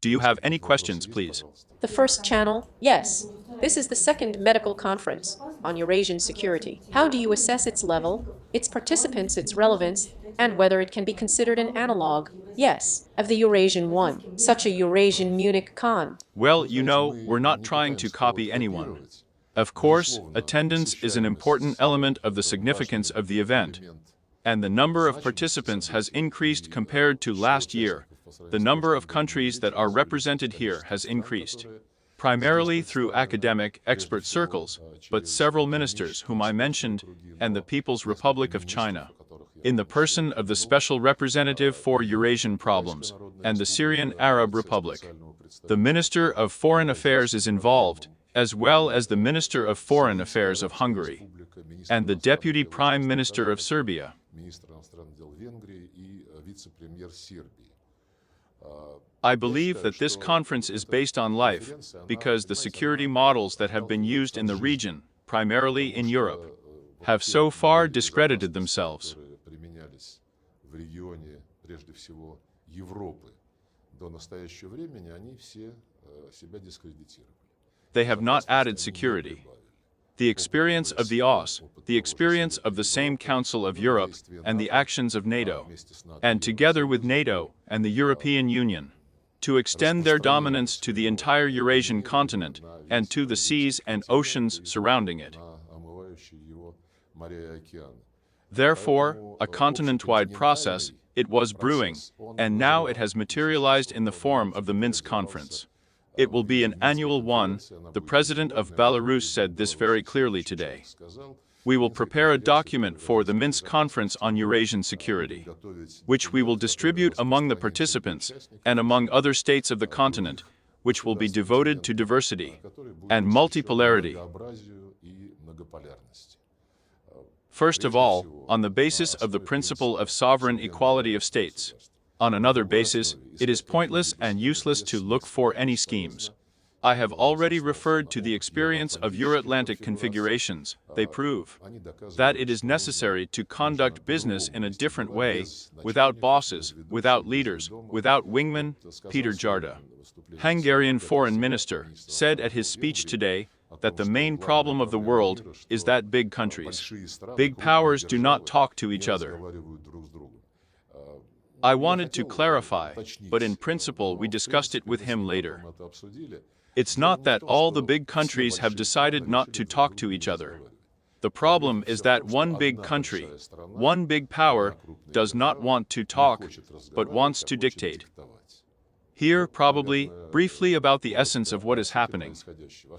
Do you have any questions, please? The first channel, yes. This is the second medical conference on Eurasian security. How do you assess its level, its participants, its relevance, and whether it can be considered an analog, yes, of the Eurasian one, such a Eurasian Munich Con? Well, you know, we're not trying to copy anyone. Of course, attendance is an important element of the significance of the event, and the number of participants has increased compared to last year. The number of countries that are represented here has increased, primarily through academic expert circles, but several ministers whom I mentioned, and the People's Republic of China, in the person of the Special Representative for Eurasian Problems, and the Syrian Arab Republic. The Minister of Foreign Affairs is involved, as well as the Minister of Foreign Affairs of Hungary, and the Deputy Prime Minister of Serbia. I believe that this conference is based on life, because the security models that have been used in the region, primarily in Europe, have so far discredited themselves. They have not added security. The experience of the OSCE, the experience of the same Council of Europe, and the actions of NATO, and together with NATO and the European Union, to extend their dominance to the entire Eurasian continent and to the seas and oceans surrounding it. Therefore, a continent-wide process, it was brewing, and now it has materialized in the form of the Minsk conference. It will be an annual one. The President of Belarus said this very clearly today. We will prepare a document for the Minsk Conference on Eurasian Security, which we will distribute among the participants and among other states of the continent, which will be devoted to diversity and multipolarity. First of all, on the basis of the principle of sovereign equality of states. On another basis, it is pointless and useless to look for any schemes. I have already referred to the experience of Euro-Atlantic configurations. They prove that it is necessary to conduct business in a different way, without bosses, without leaders, without wingmen. Peter Jarda, Hungarian foreign minister, said at his speech today that the main problem of the world is that big countries, big powers do not talk to each other. I wanted to clarify, but in principle we discussed it with him later. It's not that all the big countries have decided not to talk to each other. The problem is that one big country, one big power, does not want to talk, but wants to dictate. Here, probably, briefly about the essence of what is happening.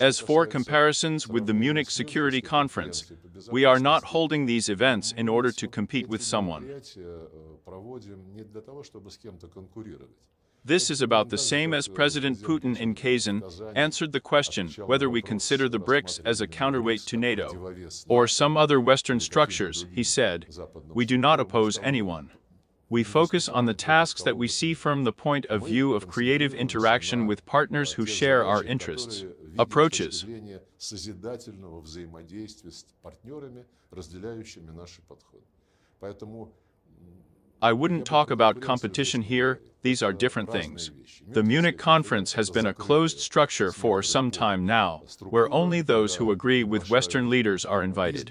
As for comparisons with the Munich Security Conference, we are not holding these events in order to compete with someone. This is about the same as President Putin in Kazan answered the question whether we consider the BRICS as a counterweight to NATO or some other Western structures. He said, "We do not oppose anyone. We focus on the tasks that we see from the point of view of creative interaction with partners who share our interests." Approaches. I wouldn't talk about competition here, these are different things. The Munich conference has been a closed structure for some time now, where only those who agree with Western leaders are invited.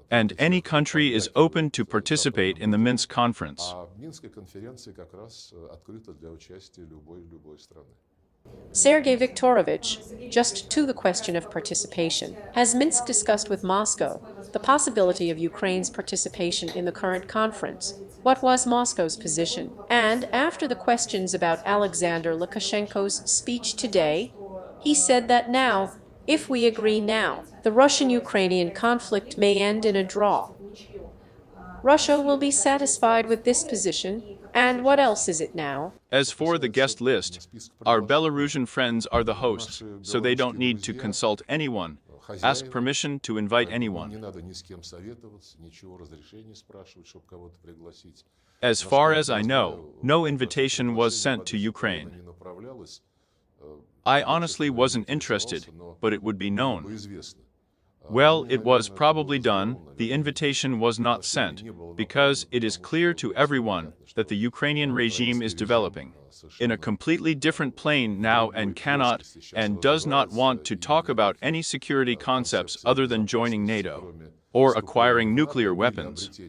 And any country is open to participate in the Minsk conference. Sergei Viktorovich, just to the question of participation. Has Minsk discussed with Moscow the possibility of Ukraine's participation in the current conference? What was Moscow's position? And after the questions about Alexander Lukashenko's speech today, he said that now, if we agree now, the Russian-Ukrainian conflict may end in a draw. Russia will be satisfied with this position, and what else is it now? As for the guest list, our Belarusian friends are the hosts, so they don't need to consult anyone, ask permission to invite anyone. As far as I know, no invitation was sent to Ukraine. I honestly wasn't interested, but it would be known. Well, it was probably done, the invitation was not sent, because it is clear to everyone that the Ukrainian regime is developing in a completely different plane now and cannot and does not want to talk about any security concepts other than joining NATO or acquiring nuclear weapons.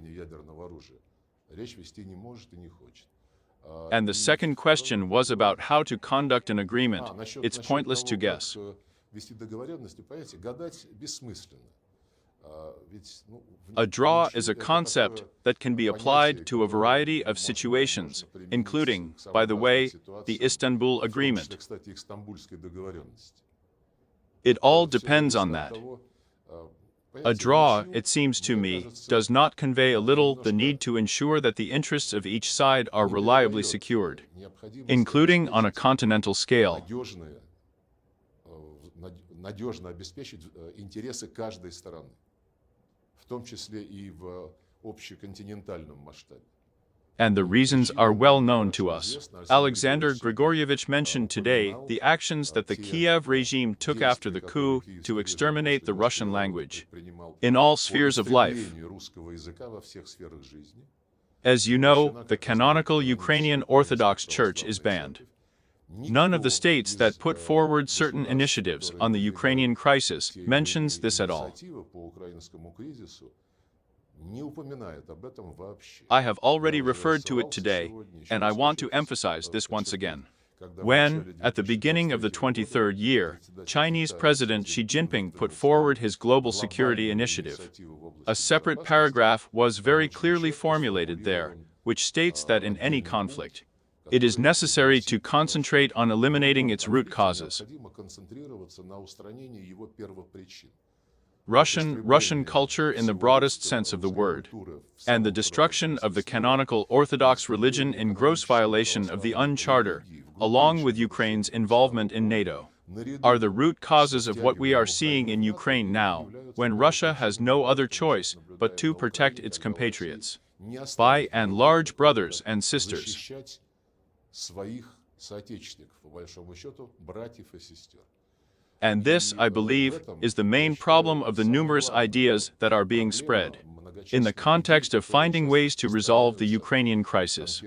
And the second question was about how to conduct an agreement. It's pointless to guess. A draw is a concept that can be applied to a variety of situations, including, by the way, the Istanbul Agreement. It all depends on that. A draw, it seems to me, does not convey a little the need to ensure that the interests of each side are reliably secured, including on a continental scale. Надежно обеспечить интересы каждой стороны, в том числе и в общеконтинентальном масштабе. And the reasons are well known to us. Alexander Grigoryevich mentioned today the actions that the Kiev regime took after the coup to exterminate the Russian language in all spheres of life. As you know, the canonical Ukrainian Orthodox Church is banned. None of the states that put forward certain initiatives on the Ukrainian crisis mentions this at all. I have already referred to it today, and I want to emphasize this once again. When, at the beginning of the 23rd year, Chinese President Xi Jinping put forward his Global Security Initiative, a separate paragraph was very clearly formulated there, which states that in any conflict, it is necessary to concentrate on eliminating its root causes. Russian culture in the broadest sense of the word, and the destruction of the canonical Orthodox religion in gross violation of the UN Charter, along with Ukraine's involvement in NATO, are the root causes of what we are seeing in Ukraine now, when Russia has no other choice but to protect its compatriots, by and large brothers and sisters. And this, I believe, is the main problem of the numerous ideas that are being spread, in the context of finding ways to resolve the Ukrainian crisis.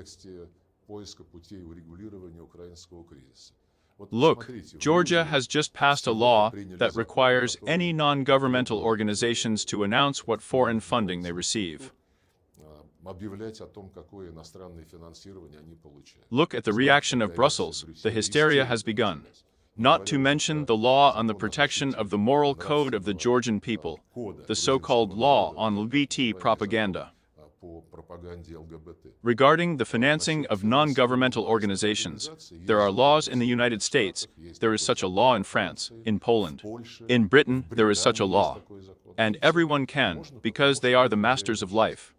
Look, Georgia has just passed a law that requires any non-governmental organizations to announce what foreign funding they receive. Look at the reaction of Brussels. The hysteria has begun. Not to mention the law on the protection of the moral code of the Georgian people, the so-called law on LGBT propaganda. Regarding the financing of non-governmental organizations, there are laws in the United States, there is such a law in France, in Poland. In Britain, there is such a law. And everyone can, because they are the masters of life.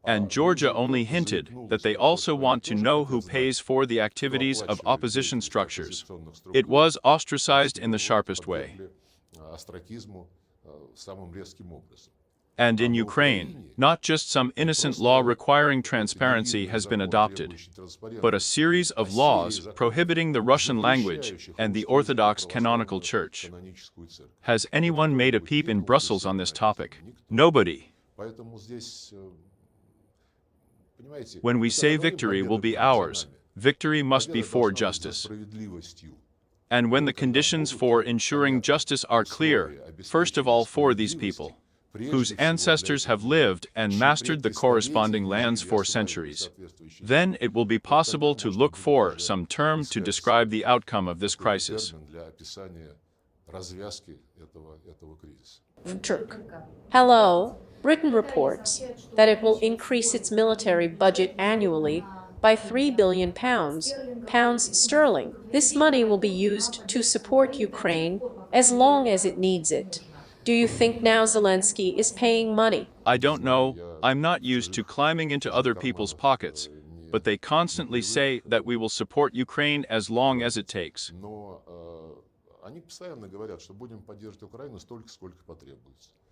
And Georgia only hinted that they also want to know who pays for the activities of opposition structures. It was ostracized in the sharpest way. And in Ukraine, not just some innocent law requiring transparency has been adopted, but a series of laws prohibiting the Russian language and the Orthodox Canonical Church. Has anyone made a peep in Brussels on this topic? Nobody. When we say victory will be ours, victory must be for justice. And when the conditions for ensuring justice are clear, first of all for these people, whose ancestors have lived and mastered the corresponding lands for centuries, then it will be possible to look for some term to describe the outcome of this crisis. Turk. Hello. Britain reports that it will increase its military budget annually by £3 billion, pounds sterling. This money will be used to support Ukraine as long as it needs it. Do you think now Zelensky is paying money? I don't know. I'm not used to climbing into other people's pockets, but they constantly say that we will support Ukraine as long as it takes.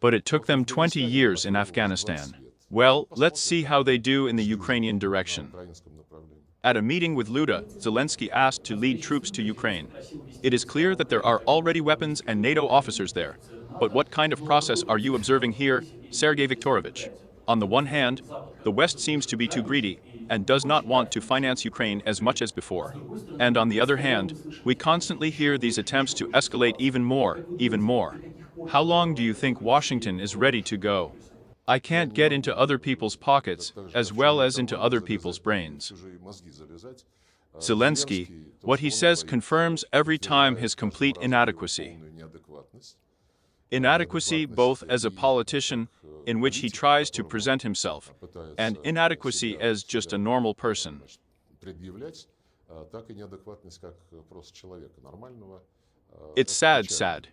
But it took them 20 years in Afghanistan. Well, let's see how they do in the Ukrainian direction. At a meeting with Luda, Zelensky asked to lead troops to Ukraine. It is clear that there are already weapons and NATO officers there. But what kind of process are you observing here, Sergei Viktorovich? On the one hand, the West seems to be too greedy and does not want to finance Ukraine as much as before. And on the other hand, we constantly hear these attempts to escalate even more, even more. How long do you think Washington is ready to go? I can't get into other people's pockets as well as into other people's brains. Zelensky, what he says confirms every time his complete inadequacy. Inadequacy both as a politician, in which he tries to present himself, and inadequacy as just a normal person. It's sad.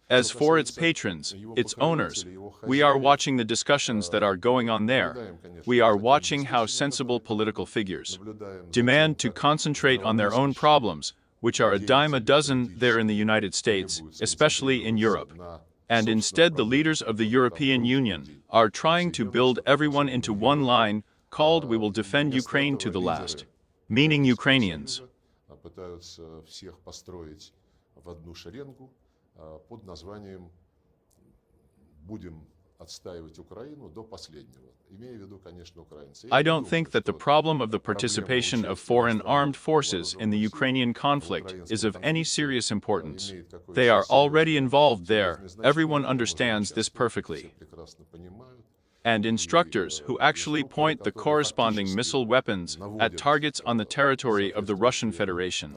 As for its patrons, its owners, we are watching the discussions that are going on there. We are watching how sensible political figures demand to concentrate on their own problems, which are a dime a dozen there in the United States, especially in Europe. And instead the leaders of the European Union are trying to build everyone into one line called "We will defend Ukraine to the last," meaning Ukrainians. I don't think that the problem of the participation of foreign armed forces in the Ukrainian conflict is of any serious importance. They are already involved there, everyone understands this perfectly. And instructors who actually point the corresponding missile weapons at targets on the territory of the Russian Federation.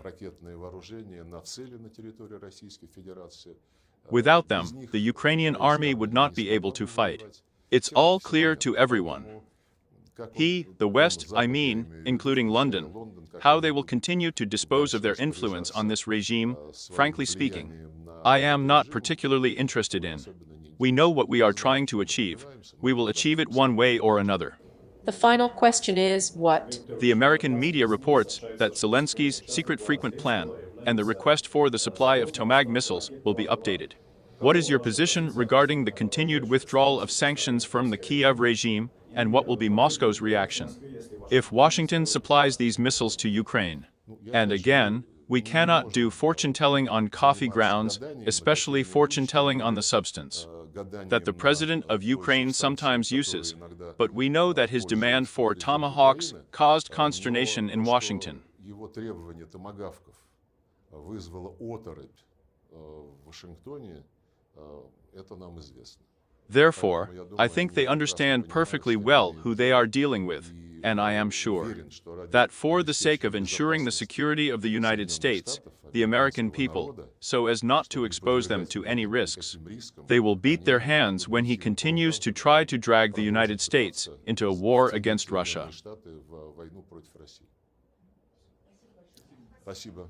Without them, the Ukrainian army would not be able to fight. It's all clear to everyone. The West, I mean, including London, how they will continue to dispose of their influence on this regime, frankly speaking, I am not particularly interested in. We know what we are trying to achieve. We will achieve it one way or another. The final question is, what? The American media reports that Zelensky's secret frequent plan and the request for the supply of Tomag missiles will be updated. What is your position regarding the continued withdrawal of sanctions from the Kiev regime, and what will be Moscow's reaction if Washington supplies these missiles to Ukraine? And again, we cannot do fortune-telling on coffee grounds, especially fortune-telling on the substance that the President of Ukraine sometimes uses, but we know that his demand for tomahawks caused consternation in Washington. Therefore, I think they understand perfectly well who they are dealing with, and I am sure that for the sake of ensuring the security of the United States, the American people, so as not to expose them to any risks, they will beat their hands when he continues to try to drag the United States into a war against Russia. Спасибо.